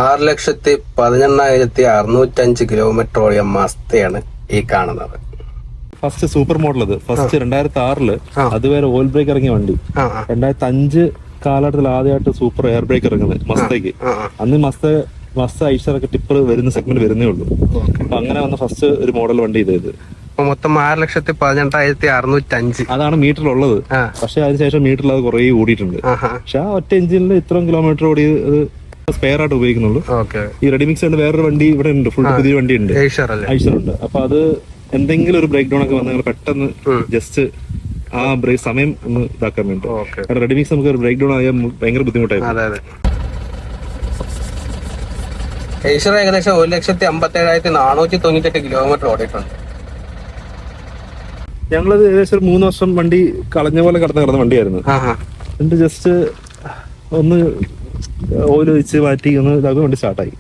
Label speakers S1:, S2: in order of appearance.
S1: 6,11,605 കിലോമീറ്ററോളം മാസത്തെയാണ് ഈ കാണുന്നത്.
S2: ഫസ്റ്റ് സൂപ്പർ മോഡൽ അത് ഫസ്റ്റ് 2006 അതുവരെ ഓയിൽ ബ്രേക്ക് ഇറങ്ങിയ വണ്ടി. 2005 കാലഘട്ടത്തിൽ ആദ്യമായിട്ട് സൂപ്പർ എയർ ബ്രേക്ക് ഇറങ്ങുന്നത് മസ്തയ്ക്ക്. അന്ന് മസ്ത ഐഷറൊക്കെ ടിപ്പർ വരുന്ന സെഗ്മെന്റ് വരുന്നേ ഉള്ളൂ. അപ്പൊ അങ്ങനെ വന്ന ഫസ്റ്റ് ഒരു മോഡൽ വണ്ടി ഇത്.
S1: മൊത്തം 6,18,605
S2: അതാണ് മീറ്ററിലുള്ളത്. പക്ഷെ അതിനുശേഷം മീറ്ററിൽ അത് കുറേ ഓടിയിട്ടുണ്ട്. പക്ഷെ ആ ഒറ്റ എഞ്ചിനിൽ ഇത്രയും കിലോമീറ്റർ ഓടി അത് സ്പെയർ ആയിട്ട് ഉപയോഗിക്കുന്നുള്ളൂ. ഈ റെഡിമിക്സ് ഉണ്ട് വേറൊരു വണ്ടി ഇവിടെ ഉണ്ട്, ഫുൾ പുതിയ വണ്ടി ഉണ്ട്, ഐഷർ ഉണ്ട്. അപ്പൊ അത് എന്തെങ്കിലും ഒരു ബ്രേക്ക് ഡൗൺ ഒക്കെ വന്നാൽ പെട്ടെന്ന് ജസ്റ്റ് ആ ബ്രേക്ക് സമയം ഒന്ന് ഇതാക്കാൻ വേണ്ടി. റെഡിമിക്സ് നമുക്ക് ഒരു ബ്രേക്ക് ഡൗൺ ആയാൽ ഭയങ്കര ബുദ്ധിമുട്ടായിരുന്നു.
S1: ഐഷർ ഏകദേശം 1,57,498 കിലോമീറ്റർ ഓടിയിട്ടുണ്ട്.
S2: ഞങ്ങളത് ഏകദേശം ഒരു 3 വർഷം വണ്ടി കളഞ്ഞ പോലെ കിടന്ന വണ്ടിയായിരുന്നു. എന്നിട്ട് ജസ്റ്റ് ഒന്ന് ഓയിൽ ഒഴിച്ച് മാറ്റി ഒന്ന് ഇതാക്കി വണ്ടി സ്റ്റാർട്ടായി.